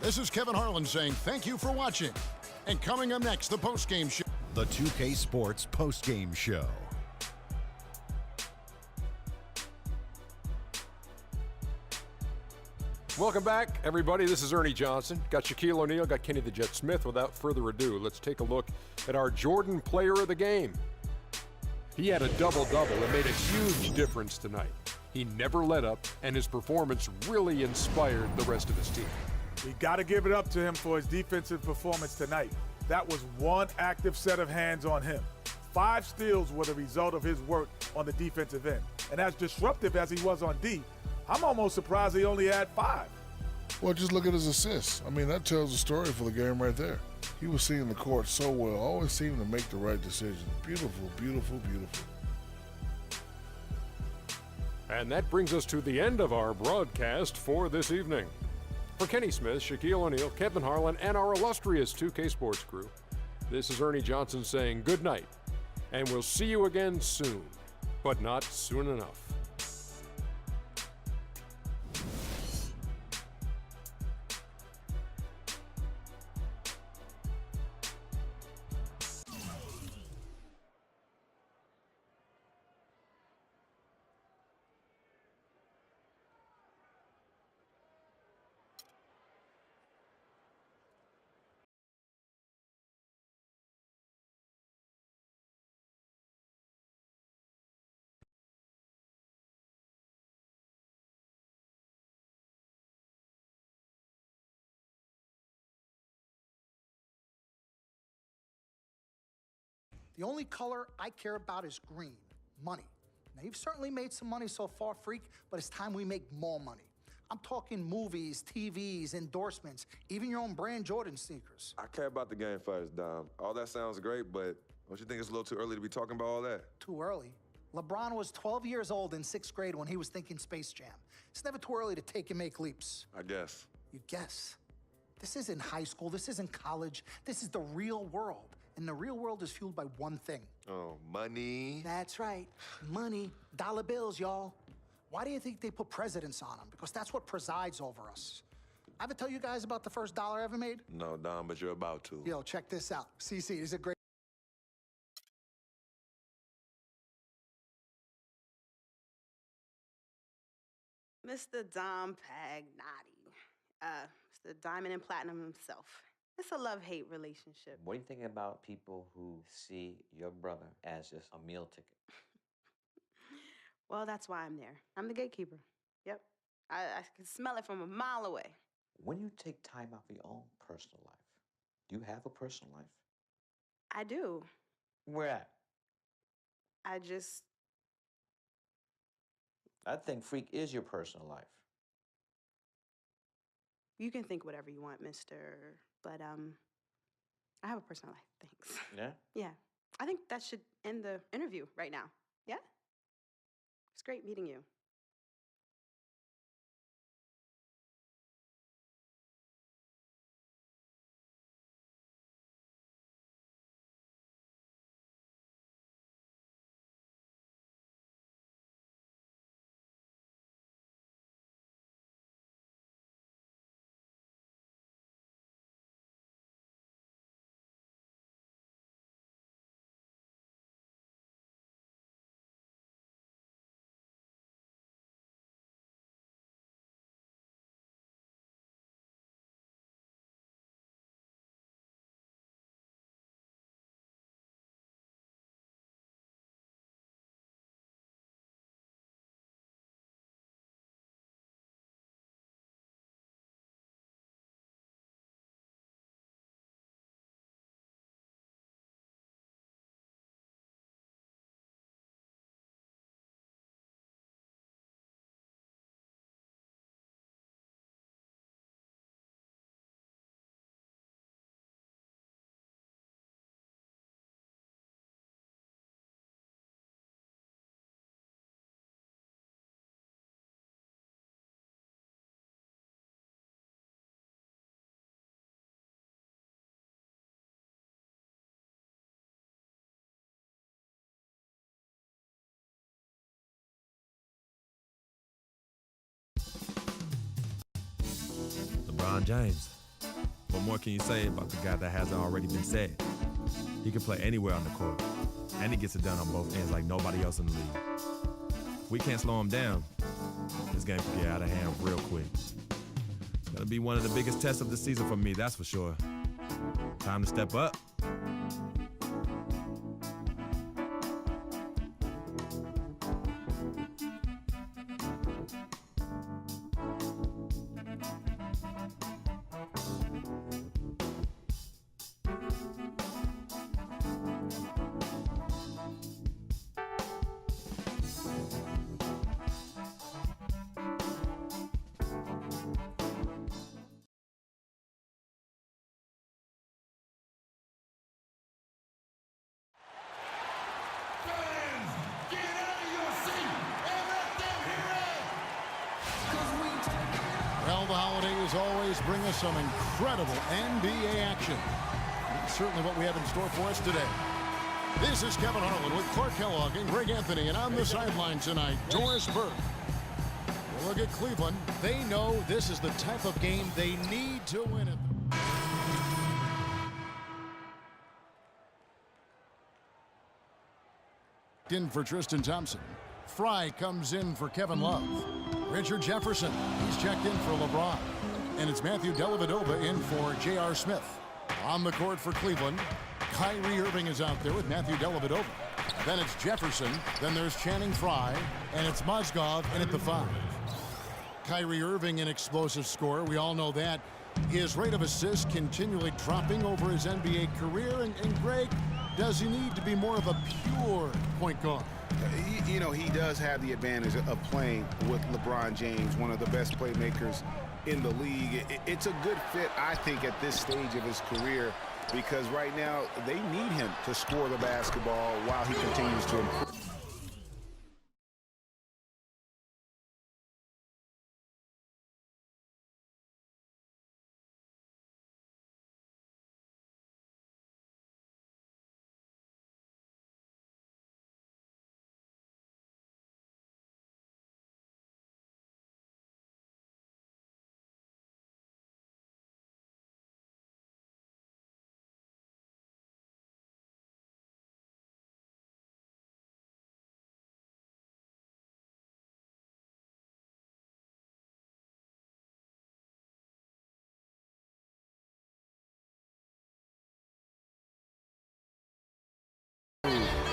This is Kevin Harlan saying thank you for watching. And coming up next, the postgame show. The 2K Sports postgame show. Welcome back, everybody. This is Ernie Johnson. Got Shaquille O'Neal, got Kenny the Jet Smith. Without further ado, let's take a look at our Jordan player of the game. He had a double-double that made a huge difference tonight. He never let up, and his performance really inspired the rest of his team. We got to give it up to him for his defensive performance tonight. That was one active set of hands on him. 5 steals were the result of his work on the defensive end. And as disruptive as he was on D, I'm almost surprised he only had 5. Well, just look at his assists. I mean, that tells the story for the game right there. He was seeing the court so well, always seemed to make the right decision. Beautiful, beautiful, beautiful. And that brings us to the end of our broadcast for this evening. For Kenny Smith, Shaquille O'Neal, Kevin Harlan, and our illustrious 2K Sports crew, this is Ernie Johnson saying good night, and we'll see you again soon, but not soon enough. The only color I care about is green, money. Now, you've certainly made some money so far, Freak, but it's time we make more money. I'm talking movies, TVs, endorsements, even your own brand Jordan sneakers. I care about the game first, Dom. All that sounds great, but don't you think it's a little too early to be talking about all that? Too early? LeBron was 12 years old in 6th grade when he was thinking Space Jam. It's never too early to take and make leaps. I guess. You guess? This isn't high school. This isn't college. This is the real world. And the real world is fueled by one thing. Oh, money. That's right. Money. Dollar bills, y'all. Why do you think they put presidents on them? Because that's what presides over us. I ever tell you guys about the first dollar I ever made? No, Dom, but you're about to. Yo, check this out. CC, is it great? Mr. Dom Pagnotti. Mr. Diamond and Platinum himself. It's a love-hate relationship. What are you thinking about people who see your brother as just a meal ticket? Well, that's why I'm there. I'm the gatekeeper. Yep. I can smell it from a mile away. When you take time out for your own personal life, do you have a personal life? I do. Where at? I think Freak is your personal life. You can think whatever you want, mister. But, I have a personal life, thanks. Yeah? Yeah. I think that should end the interview right now. Yeah? It's great meeting you. LeBron James, What more can you say about the guy that hasn't already been said? He can play anywhere on the court, and he gets it done on both ends like nobody else in the league. If we can't slow him down, this game could get out of hand real quick. It's gonna be one of the biggest tests of the season for me, that's for sure. Time to step up. Well, the holidays always bring us some incredible NBA action. That's certainly what we have in store for us today. This is Kevin Harlan with Clark Kellogg and Greg Anthony, and on the sideline tonight, Doris Burke. We'll look at Cleveland. They know this is the type of game they need to win it. In for Tristan Thompson. Fry comes in for Kevin Love. Richard Jefferson, he's checked in for LeBron. And it's Matthew Dellavedova in for J.R. Smith. On the court for Cleveland, Kyrie Irving is out there with Matthew Dellavedova. Then it's Jefferson, then there's Channing Frye, and it's Mozgov in at the 5. Kyrie Irving, an explosive scorer, we all know that. His rate of assists continually dropping over his NBA career. And Greg, does he need to be more of a pure point guard? You know, he does have the advantage of playing with LeBron James, one of the best playmakers in the league. It's a good fit, I think, at this stage of his career, because right now they need him to score the basketball while he continues to improve.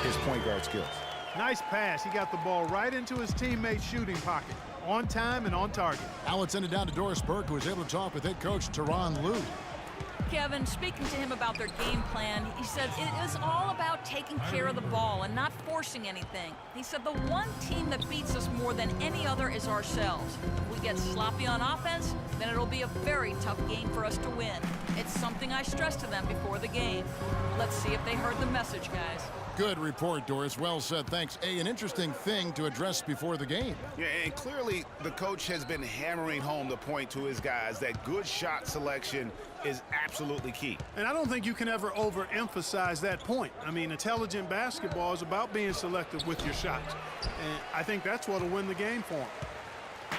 His point guard skills. Nice pass. He got the ball right into his teammate's shooting pocket. On time and on target. Now let's send it down to Doris Burke, who was able to talk with head coach Tyronn Lue. Kevin, speaking to him about their game plan, he said it is all about taking care of the ball and not forcing anything. He said the one team that beats us more than any other is ourselves. If we get sloppy on offense, then it'll be a very tough game for us to win. It's something I stressed to them before the game. Let's see if they heard the message, guys. Good report, Doris. Well said. Thanks. An interesting thing to address before the game. Yeah, and clearly the coach has been hammering home the point to his guys that good shot selection is absolutely key. And I don't think you can ever overemphasize that point. I mean, intelligent basketball is about being selective with your shots. And I think that's what will win the game for him.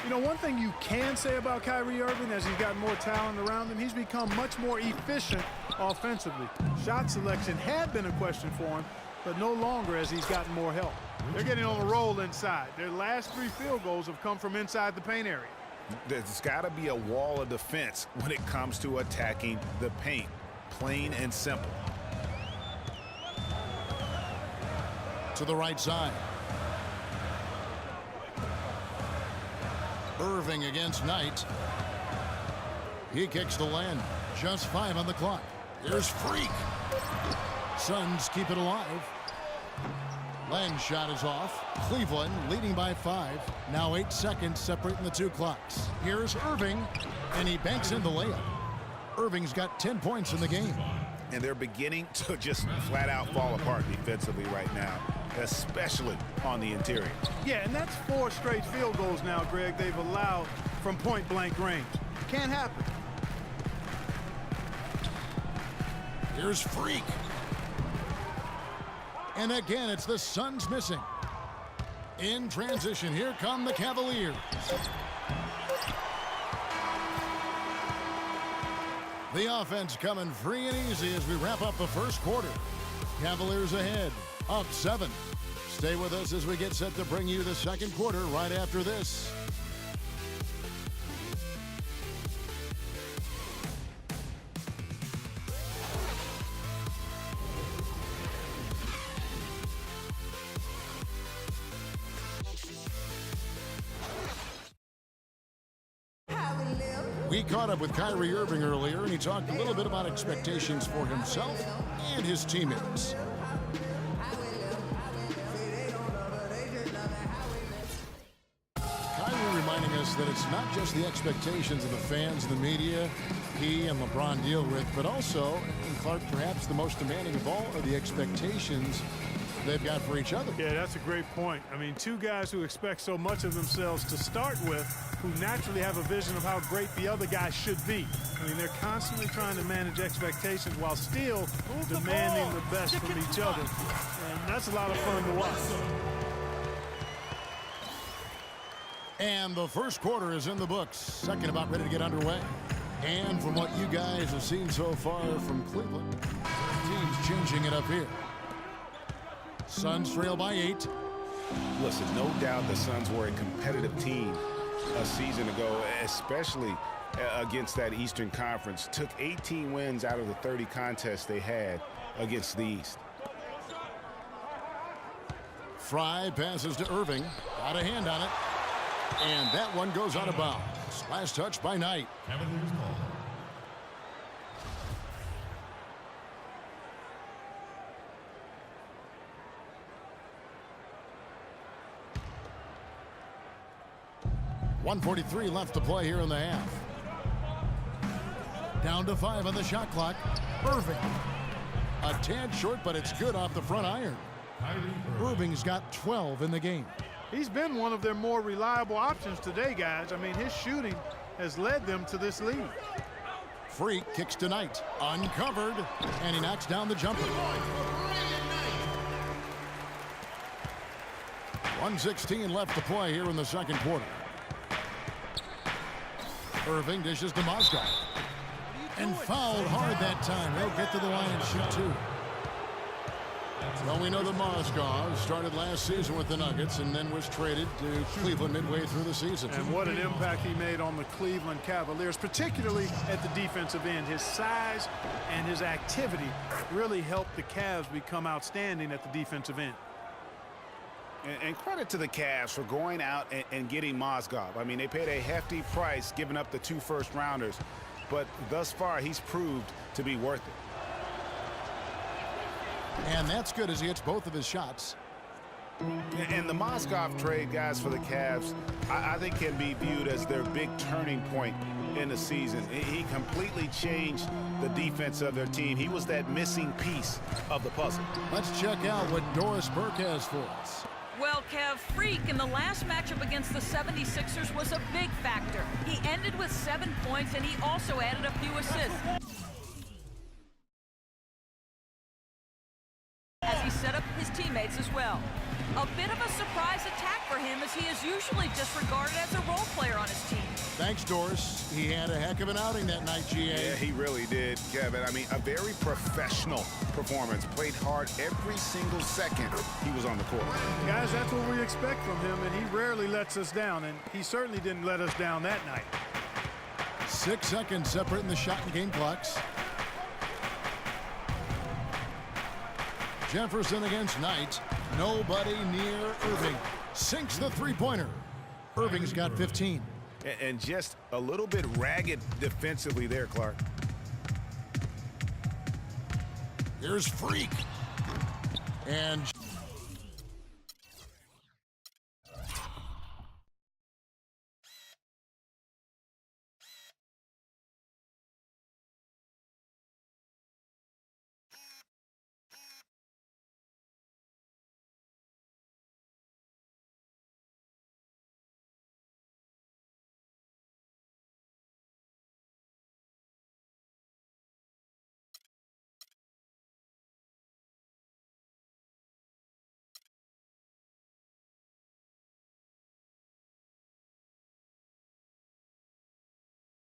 You know, one thing you can say about Kyrie Irving, as he's got more talent around him, he's become much more efficient offensively. Shot selection had been a question for him, but no longer as he's gotten more help. They're getting on a roll inside. Their last 3 field goals have come from inside the paint area. There's got to be a wall of defense when it comes to attacking the paint. Plain and simple. To the right side. Irving against Knight. He kicks the land. Just 5 on the clock. Here's Freak. Suns keep it alive. Len's shot is off. Cleveland leading by 5. Now 8 seconds separating the 2 clocks. Here's Irving, and he banks in the layup. Irving's got 10 points in the game. And they're beginning to just flat out fall apart defensively right now, especially on the interior. Yeah, and that's 4 straight field goals now, Greg, they've allowed from point-blank range. Can't happen. Here's Freak. And again, it's the Suns missing. In transition, here come the Cavaliers. The offense coming free and easy as we wrap up the first quarter. Cavaliers ahead, up 7. Stay with us as we get set to bring you the second quarter right after this. We caught up with Kyrie Irving earlier, and he talked a little bit about expectations for himself and his teammates. Kyrie reminding us that it's not just the expectations of the fans and the media he and LeBron deal with, but also, and Clark, perhaps the most demanding of all are the expectations they've got for each other. Yeah, that's a great point. I mean, two guys who expect so much of themselves to start with, who naturally have a vision of how great the other guy should be. I mean, they're constantly trying to manage expectations while still demanding the best from each other. And that's a lot of fun to watch. And the first quarter is in the books. Second about ready to get underway. And from what you guys have seen so far from Cleveland, the team's changing it up here. Suns trail by 8. Listen, no doubt the Suns were a competitive team a season ago, especially against that Eastern Conference. Took 18 wins out of the 30 contests they had against the East. Fry passes to Irving. Got a hand on it. And that one goes out of bounds. Last touch by Knight. .143 left to play here in the half. Down to 5 on the shot clock. Irving. A tad short, but it's good off the front iron. Irving's got 12 in the game. He's been one of their more reliable options today, guys. I mean, his shooting has led them to this lead. Freak kicks to Knight. Uncovered, and he knocks down the jumper. 1:16 left to play here in the second quarter. Irving dishes to Mozgov. And fouled hard that time. They'll get to the line and shoot two. Well, we know that Mozgov started last season with the Nuggets and then was traded to Cleveland midway through the season. And what an impact he made on the Cleveland Cavaliers, particularly at the defensive end. His size and his activity really helped the Cavs become outstanding at the defensive end. And credit to the Cavs for going out and getting Mozgov. I mean, they paid a hefty price giving up the 2 first-rounders, but thus far he's proved to be worth it. And that's good as he hits both of his shots. And the Mozgov trade, guys, for the Cavs, I think can be viewed as their big turning point in the season. He completely changed the defense of their team. He was that missing piece of the puzzle. Let's check out what Doris Burke has for us. Well, Kev, Freak in the last matchup against the 76ers was a big factor. He ended with 7 points, and he also added a few assists. As he set up his teammates as well. A bit of a surprise attack for him, as he is usually disregarded as a role player on his team. Thanks, Doris. He had a heck of an outing that night, GA. Yeah, he really did, Kevin. I mean, a very professional performance. Played hard every single second he was on the court. Guys, that's what we expect from him, and he rarely lets us down, and he certainly didn't let us down that night. 6 seconds separating the shot and game clocks. Jefferson against Knight. Nobody near Irving. Sinks the three-pointer. Irving's got 15. And just a little bit ragged defensively there, Clark. Here's Freak. And